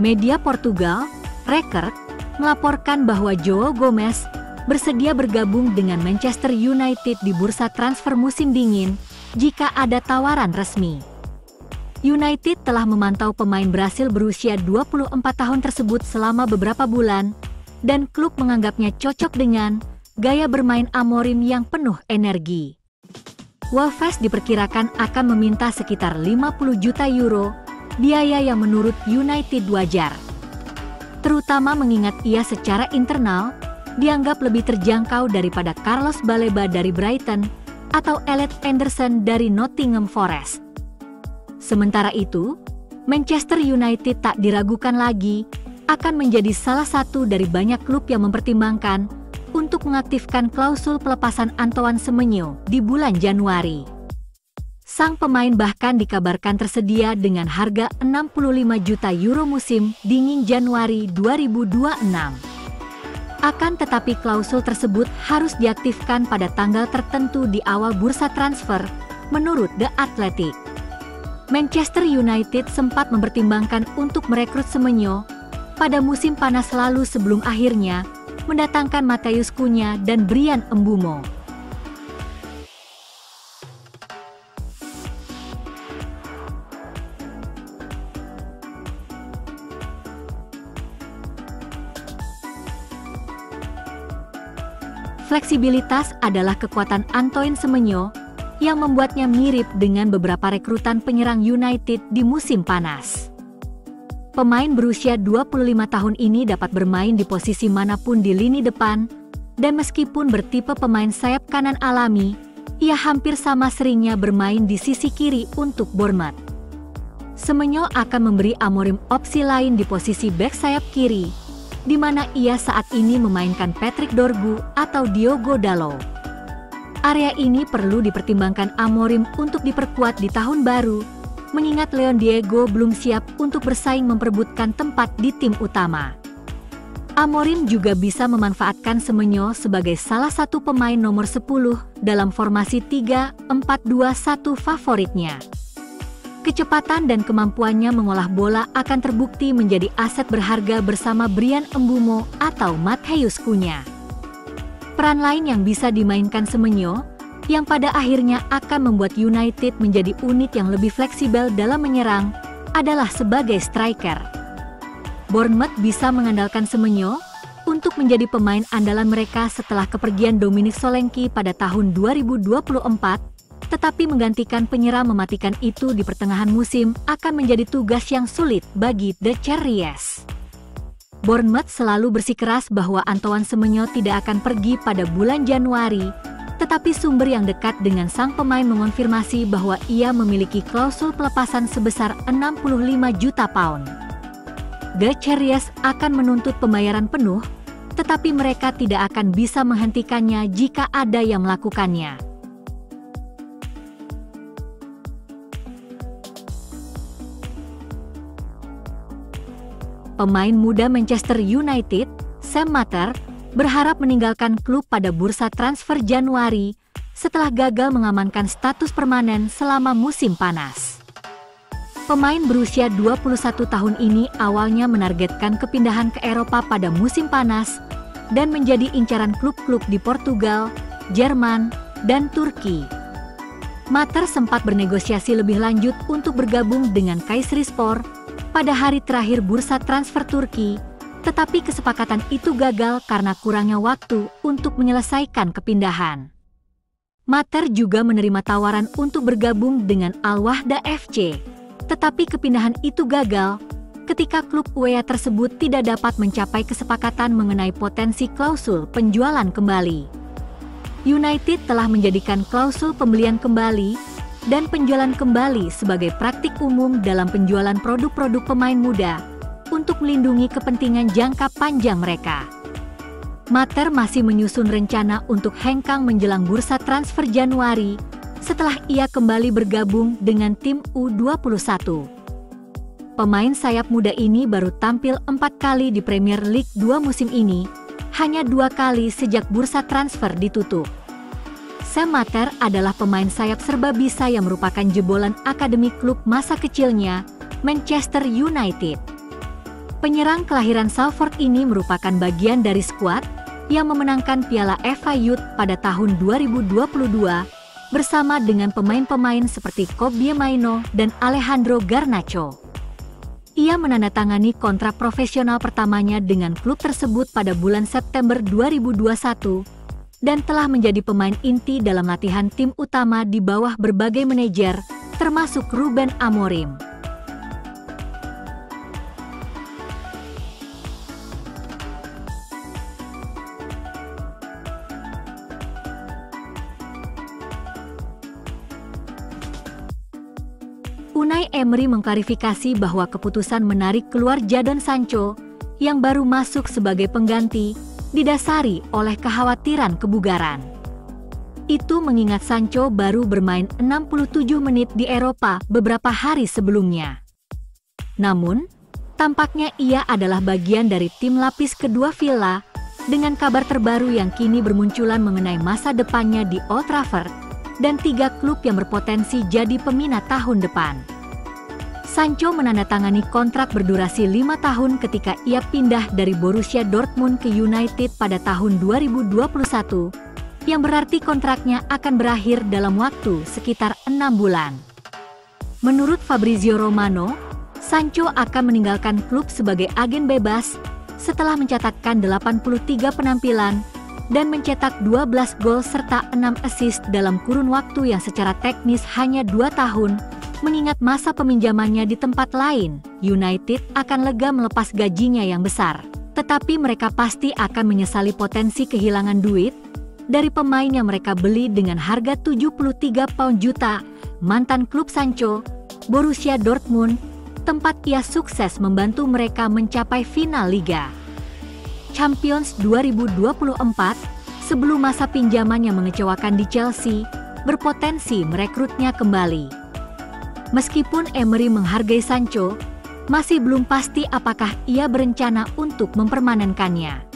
Media Portugal, Record, melaporkan bahwa João Gomes bersedia bergabung dengan Manchester United di bursa transfer musim dingin jika ada tawaran resmi. United telah memantau pemain Brasil berusia 24 tahun tersebut selama beberapa bulan, dan klub menganggapnya cocok dengan gaya bermain Amorim yang penuh energi. Wolves diperkirakan akan meminta sekitar 50 juta euro, biaya yang menurut United wajar. Terutama mengingat ia secara internal dianggap lebih terjangkau daripada Carlos Baleba dari Brighton atau Elliot Anderson dari Nottingham Forest. Sementara itu, Manchester United tak diragukan lagi akan menjadi salah satu dari banyak klub yang mempertimbangkan untuk mengaktifkan klausul pelepasan Antoine Semenyo di bulan Januari. Sang pemain bahkan dikabarkan tersedia dengan harga 65 juta euro musim dingin Januari 2026. Akan tetapi klausul tersebut harus diaktifkan pada tanggal tertentu di awal bursa transfer, menurut The Athletic. Manchester United sempat mempertimbangkan untuk merekrut Semenyo pada musim panas lalu sebelum akhirnya mendatangkan Matheus Cunha dan Bryan Mbeumo. Fleksibilitas adalah kekuatan Antoine Semenyo yang membuatnya mirip dengan beberapa rekrutan penyerang United di musim panas. Pemain berusia 25 tahun ini dapat bermain di posisi manapun di lini depan, dan meskipun bertipe pemain sayap kanan alami, ia hampir sama seringnya bermain di sisi kiri untuk Bournemouth. Semenyo akan memberi Amorim opsi lain di posisi bek sayap kiri, di mana ia saat ini memainkan Patrick Dorgu atau Diogo Dalot. Area ini perlu dipertimbangkan Amorim untuk diperkuat di tahun baru, mengingat Leon Diego belum siap untuk bersaing memperebutkan tempat di tim utama. Amorim juga bisa memanfaatkan Semenyo sebagai salah satu pemain nomor 10 dalam formasi 3-4-2-1 favoritnya. Kecepatan dan kemampuannya mengolah bola akan terbukti menjadi aset berharga bersama Bryan Mbeumo atau Matheus Cunha. Peran lain yang bisa dimainkan Semenyo, yang pada akhirnya akan membuat United menjadi unit yang lebih fleksibel dalam menyerang, adalah sebagai striker. Bournemouth bisa mengandalkan Semenyo untuk menjadi pemain andalan mereka setelah kepergian Dominic Solanke pada tahun 2024, tetapi menggantikan penyerang mematikan itu di pertengahan musim akan menjadi tugas yang sulit bagi The Cherries. Bournemouth selalu bersikeras bahwa Antoine Semenyo tidak akan pergi pada bulan Januari, tetapi sumber yang dekat dengan sang pemain mengonfirmasi bahwa ia memiliki klausul pelepasan sebesar 65 juta pound. The Cherries akan menuntut pembayaran penuh, tetapi mereka tidak akan bisa menghentikannya jika ada yang melakukannya. Pemain muda Manchester United, Sam Mater, berharap meninggalkan klub pada bursa transfer Januari setelah gagal mengamankan status permanen selama musim panas. Pemain berusia 21 tahun ini awalnya menargetkan kepindahan ke Eropa pada musim panas dan menjadi incaran klub-klub di Portugal, Jerman, dan Turki. Mater sempat bernegosiasi lebih lanjut untuk bergabung dengan Kayserispor pada hari terakhir bursa transfer Turki, tetapi kesepakatan itu gagal karena kurangnya waktu untuk menyelesaikan kepindahan. Mater juga menerima tawaran untuk bergabung dengan Al Wahda FC, tetapi kepindahan itu gagal ketika klub UEA tersebut tidak dapat mencapai kesepakatan mengenai potensi klausul penjualan kembali. United telah menjadikan klausul pembelian kembali dan penjualan kembali sebagai praktik umum dalam penjualan produk-produk pemain muda untuk melindungi kepentingan jangka panjang mereka. Mater masih menyusun rencana untuk hengkang menjelang bursa transfer Januari setelah ia kembali bergabung dengan tim U21. Pemain sayap muda ini baru tampil 4 kali di Premier League 2 musim ini, hanya 2 kali sejak bursa transfer ditutup. Sam Mater adalah pemain sayap serba bisa yang merupakan jebolan akademi klub masa kecilnya, Manchester United. Penyerang kelahiran Salford ini merupakan bagian dari skuad yang memenangkan Piala FA Youth pada tahun 2022 bersama dengan pemain-pemain seperti Kobbie Mainoo dan Alejandro Garnacho. Ia menandatangani kontrak profesional pertamanya dengan klub tersebut pada bulan September 2021 dan telah menjadi pemain inti dalam latihan tim utama di bawah berbagai manajer, termasuk Ruben Amorim. Unai Emery mengklarifikasi bahwa keputusan menarik keluar Jadon Sancho yang baru masuk sebagai pengganti didasari oleh kekhawatiran kebugaran. Itu mengingat Sancho baru bermain 67 menit di Eropa beberapa hari sebelumnya. Namun, tampaknya ia adalah bagian dari tim lapis kedua Villa dengan kabar terbaru yang kini bermunculan mengenai masa depannya di Old Trafford dan 3 klub yang berpotensi jadi peminat tahun depan. Sancho menandatangani kontrak berdurasi 5 tahun ketika ia pindah dari Borussia Dortmund ke United pada tahun 2021, yang berarti kontraknya akan berakhir dalam waktu sekitar 6 bulan. Menurut Fabrizio Romano, Sancho akan meninggalkan klub sebagai agen bebas setelah mencatatkan 83 penampilan dan mencetak 12 gol serta 6 assist dalam kurun waktu yang secara teknis hanya 2 tahun. Mengingat masa peminjamannya di tempat lain, United akan lega melepas gajinya yang besar. Tetapi mereka pasti akan menyesali potensi kehilangan duit dari pemain yang mereka beli dengan harga 73 pound juta, mantan klub Sancho, Borussia Dortmund, tempat ia sukses membantu mereka mencapai final Liga Champions 2024, sebelum masa pinjaman yang mengecewakan di Chelsea, berpotensi merekrutnya kembali. Meskipun Emery menghargai Sancho, masih belum pasti apakah ia berencana untuk mempermanenkannya.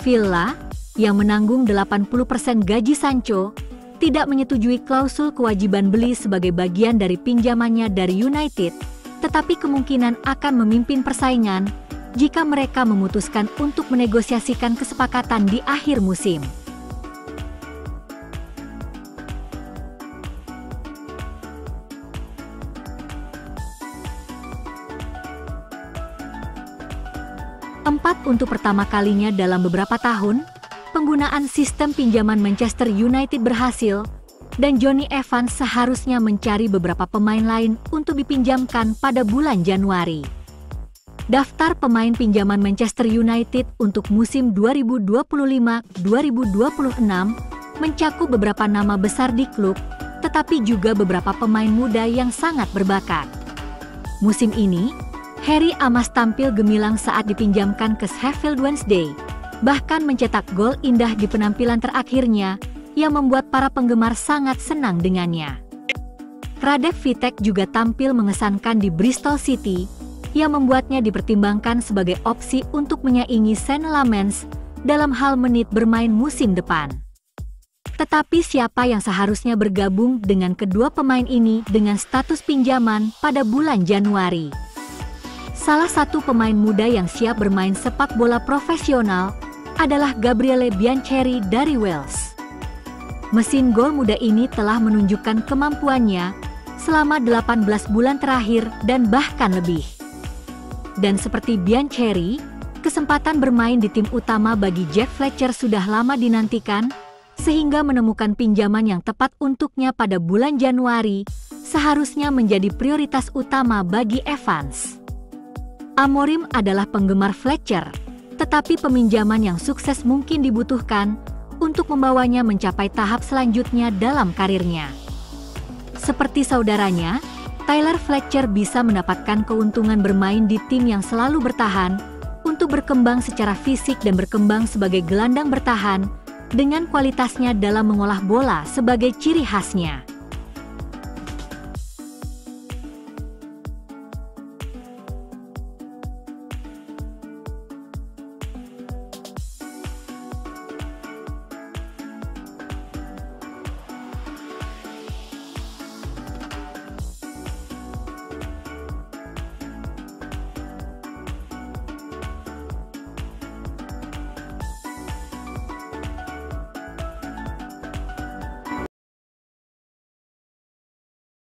Villa, yang menanggung 80% gaji Sancho, tidak menyetujui klausul kewajiban beli sebagai bagian dari pinjamannya dari United, tetapi kemungkinan akan memimpin persaingan jika mereka memutuskan untuk menegosiasikan kesepakatan di akhir musim. Untuk pertama kalinya dalam beberapa tahun, penggunaan sistem pinjaman Manchester United berhasil, dan Jonny Evans seharusnya mencari beberapa pemain lain untuk dipinjamkan pada bulan Januari. Daftar pemain pinjaman Manchester United untuk musim 2025-2026 mencakup beberapa nama besar di klub, tetapi juga beberapa pemain muda yang sangat berbakat. Musim ini, Harry Amas tampil gemilang saat dipinjamkan ke Sheffield Wednesday, bahkan mencetak gol indah di penampilan terakhirnya yang membuat para penggemar sangat senang dengannya. Radek Vitek juga tampil mengesankan di Bristol City, yang membuatnya dipertimbangkan sebagai opsi untuk menyaingi Saint-Lamens dalam hal menit bermain musim depan. Tetapi siapa yang seharusnya bergabung dengan kedua pemain ini dengan status pinjaman pada bulan Januari? Salah satu pemain muda yang siap bermain sepak bola profesional adalah Gabriele Biancheri dari Wales. Mesin gol muda ini telah menunjukkan kemampuannya selama 18 bulan terakhir dan bahkan lebih. Dan seperti Biancheri, kesempatan bermain di tim utama bagi Jack Fletcher sudah lama dinantikan, sehingga menemukan pinjaman yang tepat untuknya pada bulan Januari seharusnya menjadi prioritas utama bagi Evans. Amorim adalah penggemar Fletcher, tetapi peminjaman yang sukses mungkin dibutuhkan untuk membawanya mencapai tahap selanjutnya dalam karirnya. Seperti saudaranya, Tyler Fletcher bisa mendapatkan keuntungan bermain di tim yang selalu bertahan untuk berkembang secara fisik dan berkembang sebagai gelandang bertahan dengan kualitasnya dalam mengolah bola sebagai ciri khasnya.